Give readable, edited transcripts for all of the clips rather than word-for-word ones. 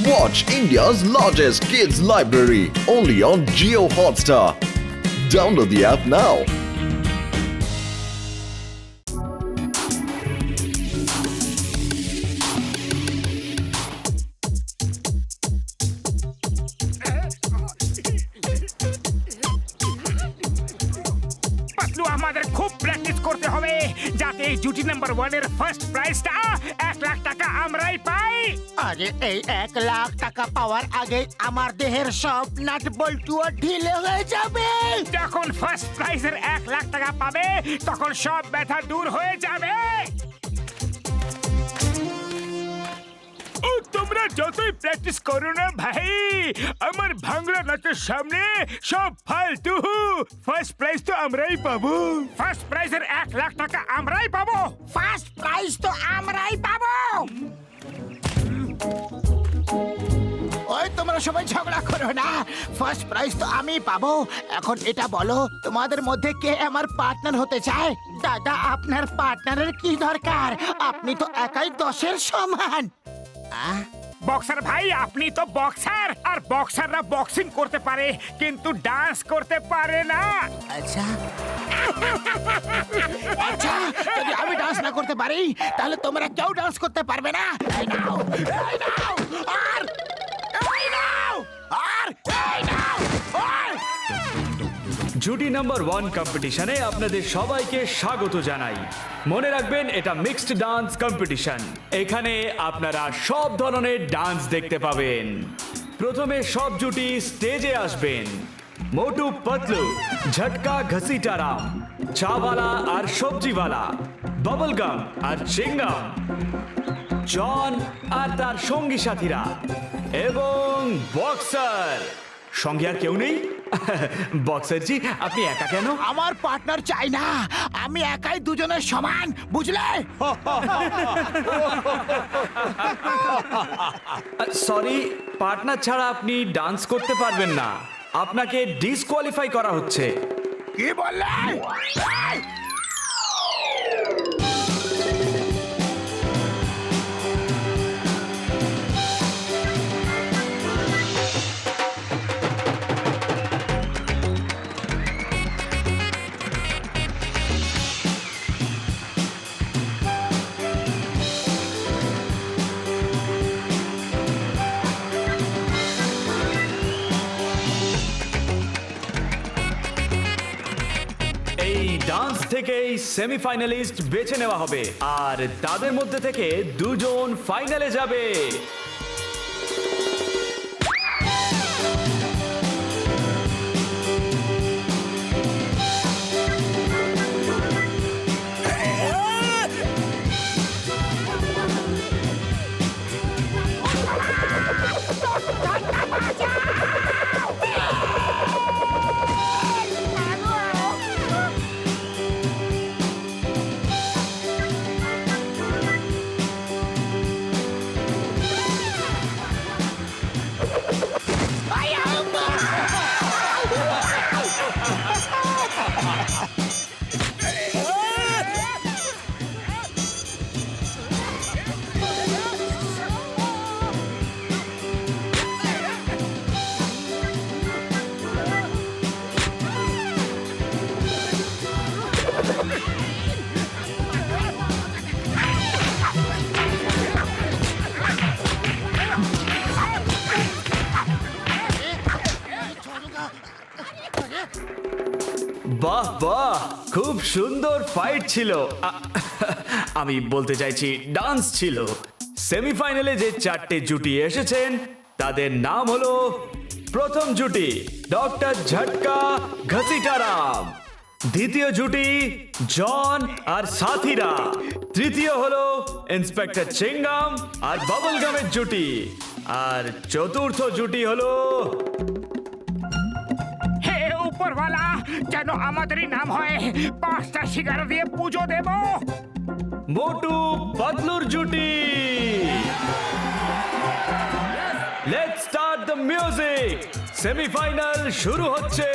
Watch India's largest kids library only on Jio Hotstar. Download the app now. আমাদের খুব practice করতে হবে যাতে এই জুটি নাম্বার 1 এর ফার্স্ট প্রাইজটা 1 লাখ টাকা আমরাই পাই। আরে এই 1 লাখ টাকা পাওয়ার আগে আমার দেহের সব নাট বল্টুও ঢিলে হয়ে যাবে। যখন ফার্স্ট প্রাইজের 1 লাখ টাকা পাবে তখন সব ব্যথা দূর হয়ে যাবে। ও তোমরা যতই প্র্যাকটিস করো না ভাই, আমার ভাঙড়া নাচের সামনে সব ফালতু। ফার্স্ট প্রাইজ তো আমরাই পাবো। ফার্স্ট প্রাইজের 1 লাখ টাকা আমরাই পাবো। ফার্স্ট প্রাইজ তো আমরাই পাবো। ওই তোমরা সবাই ঝগড়া করো না, ফার্স্ট প্রাইজ তো আমি পাবো। এখন এটা বলো, তোমাদের মধ্যে কে আমার পার্টনার হতে চায়? দাদা, আপনার পার্টনারের কি দরকার? আপনি তো একাই 10-এর সমান। বক্সার ভাই, আপনি তো বক্সার, আর বক্সাররা বক্সিং করতে পারে কিন্তু ডান্স করতে পারে না। আচ্ছা আচ্ছা, যদি আমি ডান্স না করতে পারি তাহলে তোমরা কেউ ডান্স করতে পারবে না। এই নাও, এই নাও, আর এই নাও, আর এই নাও, আর জুটি নাম্বার 1 কম্পিটিশনে আপনাদের সবাইকে স্বাগত জানাই। মনে রাখবেন, এটা মিক্সড ডান্স কম্পিটিশন। এখানে আপনারা সব ধরনের ডান্স দেখতে পাবেন। প্রথমে সব জুটি স্টেজে আসবেন। মোটু পতলু, ঝটকা ঘসিটারাম, চাওয়ালা আর সবজিওয়ালা, বাবলগাম আর চিংগাম, জন আর তার সঙ্গী সাথীরা, এবং বক্সার। সঙ্গে আর কেউ নেই? বক্সারজি, আপনি একা কেন? আমার পার্টনার চাই না, আমি একাই দুজনের সমান, বুঝলে? সরি, পার্টনার ছাড়া আপনি ডান্স করতে পারবেন না। আপনাকে ডিসকোয়ালিফাই করা হচ্ছে। কি বললে? ডান্স থেকেই সেমিফাইনালিস্ট বেছে নেওয়া হবে, আর তাদের মধ্যে থেকে 2 জন ফাইনালে যাবে। বাহ বাহ, খুব সুন্দর ফাইট ছিল। আমি বলতে চাইছি ডান্স ছিল। সেমিফাইনালে যে 4টে জুটি এসেছেন তাদের নাম হলো: প্রথম জুটি ডক্টর ঝটকা ঘসিটারাম, দ্বিতীয় জুটি জন আর সাথীরা, তৃতীয় হলো ইন্সপেক্টর চিংগাম আর বাবলগামের জুটি, আর চতুর্থ জুটি হলো উপরওয়ালা যেন আমাদেরই নাম হয়, 5টা সিগারেট দিয়ে পুজো দেব। মোটু পতলুর জুটি। Let's start the music. Semifinal শুরু হচ্ছে।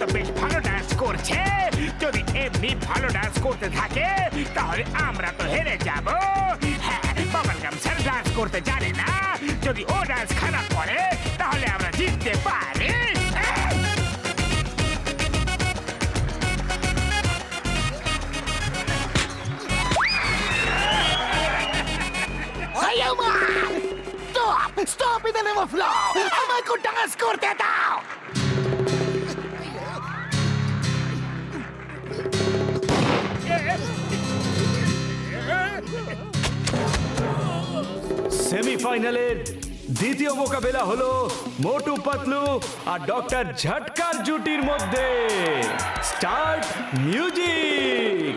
তো বেশ ভালো ডান্স করছে। যদি এমনি ভালো ডান্স করতে থাকে তাহলে আমরা তো হেরে যাব। হ্যাঁ, বাবলগাম স্যার ডান্স করতে জানে না। যদি ও ডান্স খারাপ করে তাহলে আমরা জিততে পারি। Hey, man! Stop! Stop in the name of law! আমাকে ডান্স করতে দাও। সেমিফাইনালের দ্বিতীয় মোকাবেলা হলো মোটু পাতলু আর ডক্টর ঝটকার জুটির মধ্যে। Start music.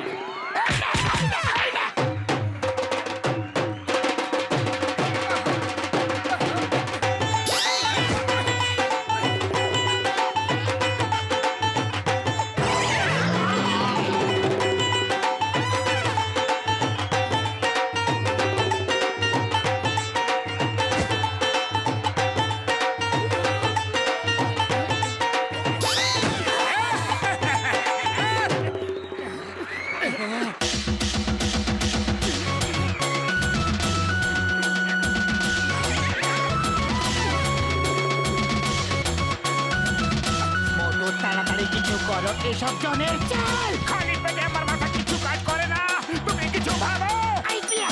মোটু, তাড়াতাড়ি কিছু করো, এসব জনের চাল। খালি পেটে আমার মাথা কিছু কাজ করে না। তুমি কিছু ভাবো। আইডিয়া।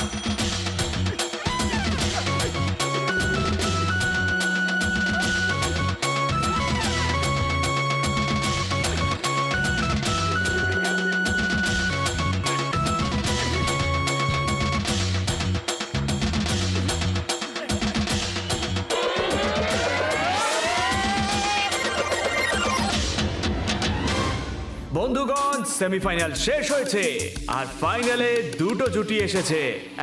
বন্ধুগণ, সেমিফাইনাল শেষ হয়েছে আর ফাইনালে দুটো জুটি এসেছে।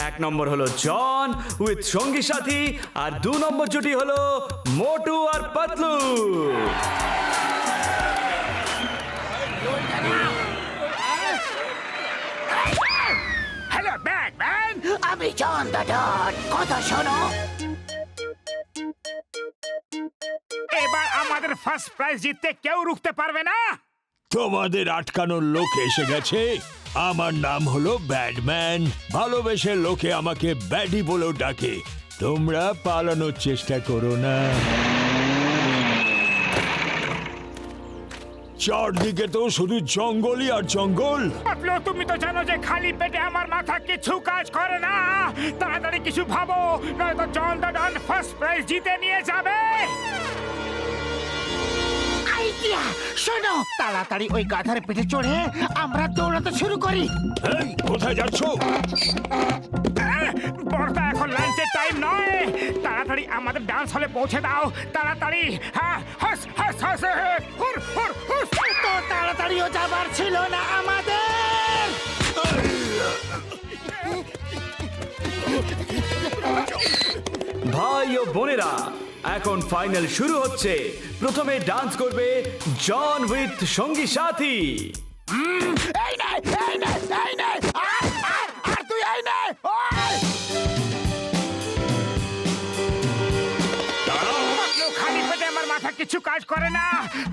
এক নম্বর হলো জন উইথ সঙ্গী সাথী, আর 2 নম্বর জুটি হলো মোটু আর পাতলু। Hello Batman. আমি জন দ্য ডট। কথা শোনো। এবার আমাদের ফার্স্ট প্রাইজ জিততে কেউ রুখতে পারবে না। তোমাদের আটকানোর লোক এসে গেছে। আমার নাম হলো ব্যাডম্যান। ভালোবেসে লোকে আমাকে ব্যাডি বলেও ডাকে। তোমরা পালানোর চেষ্টা করো না। চারদিকে তো শুধু জঙ্গলই আর জঙ্গল। পাতলু, তুমি তো জানো যে খালি পেটে আমার মাথা কিছু কাজ করে না। তাড়াতাড়ি কিছু ভাবো, নয়তো John the Don first prize জিতে নিয়ে যাবে। আইডিয়া। শোনো, তাড়াতাড়ি ওই গাধার পেটে চড়ে আমরা দৌড়াতে শুরু করি। এই, কোথায় যাচ্ছ? বড়দা, এখন লাঞ্চের টাইম নয়। তাড়াতাড়ি আমাদের ডান্স হলে পৌঁছে দাও। তাড়াতাড়ি। হ্যাঁ, হাস হাস হাস, হুর হুর হুস। তো তাড়াতাড়িও যাবার ছিল না আমাদের। ভাই ও বোনেরা, এখন ফাইনাল শুরু হচ্ছে। প্রথমে ডান্স করবে জন উইথ সঙ্গী সাথী। এই নে, এই নে, এই নে। আর তুই এই নে। ওই! পাতলু, খালি পেটে আমার মাথা কিছু কাজ করে না।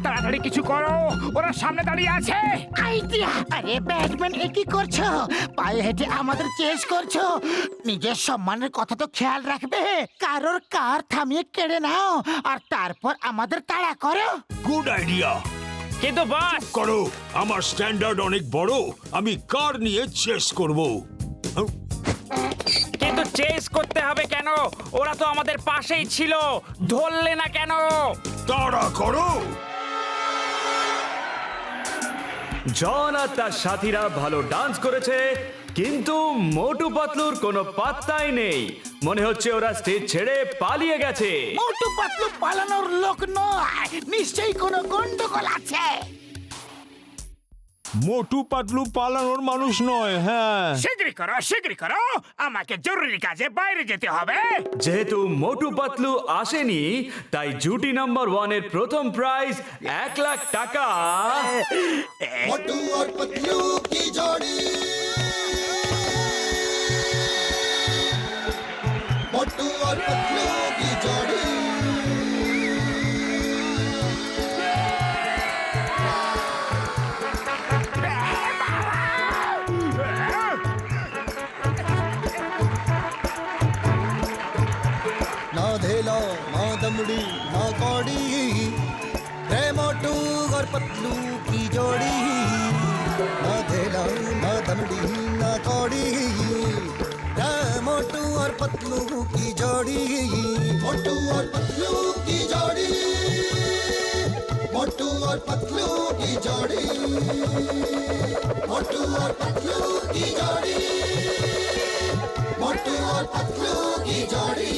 তাড়াতাড়ি কিছু করো, ওরা সামনে দাঁড়িয়ে আছে। আইডিয়া। আরে ব্যাটম্যান, এ কি করছো? পায়ে হেঁটে আমাদের চেস করছো। নিজের সম্মানের কথা তো খেয়াল রাখবে। কারোর কার থামিয়ে কেড়ে নাও আর তারপর আমাদের তাড়া করো। Good idea. কিন্তু বাস, করো, আমার স্ট্যান্ডার্ড অনেক বড়। আমি কার নিয়ে চেস করব। কিন্তু চেস করতে হবে কেন? ওরা তো আমাদের পাশেই ছিল, ধরলে না কেন? তাড়া করো। জন আর তার সাথীরা ভালো ডান্স করেছে, কিন্তু মোটু পাতলুর কোনো পাত্তাই নেই। মনে হচ্ছে ওরা স্টেজ ছেড়ে পালিয়ে গেছে। মোটু পাতলু পালানোর লোক নয়, নিশ্চয়ই কোনো গন্ডগোল আছে। মোটু পাতলু পালানোর মানুষ নয়। হ্যাঁ, শীঘ্রই করো, আমাকে জরুরি কাজে বাইরে যেতে হবে। যেহেতু মোটু পাতলু আসেনি, তাই জুটি নাম্বার 1 এর প্রথম প্রাইজ 1 লাখ টাকা। मोटू और पतलू की जोड़ी, मोटू और पतलू की जोड़ी। दमड़ी ना कौड़ी रे मोटू और पतलू की जोड़ी ना धेला ना दमड़ी ना कौड़ी रे मोटू और पतलू की जोड़ी मोटू और पतलू की जोड़ी मोटू और पतलू की जोड़ी मोटू और पतलू की जोड़ी मोटू और पतलू की जोड़ी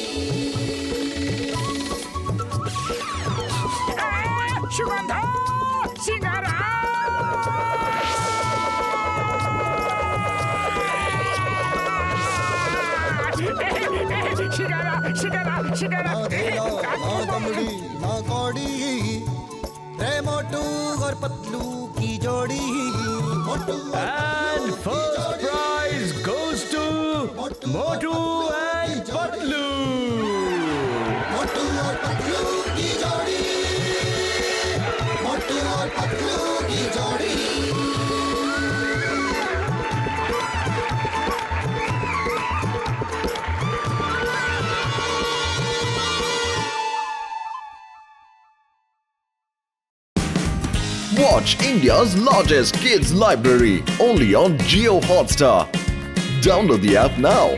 সুগন্ধ সিঙ্গারা সিঙ্গারা সিঙ্গারা সিঙ্গারা ना धेला ना दमड़ी ना कौड़ी रे मोटू और पतलू की जोड़ी मोटू और And first prize goes to Motu and Patlu. मोटू और पतलू की जोड़ी मोटू और पतलू की जोड़ी Watch India's largest kids library only on Geo Hotstar. Download the app now.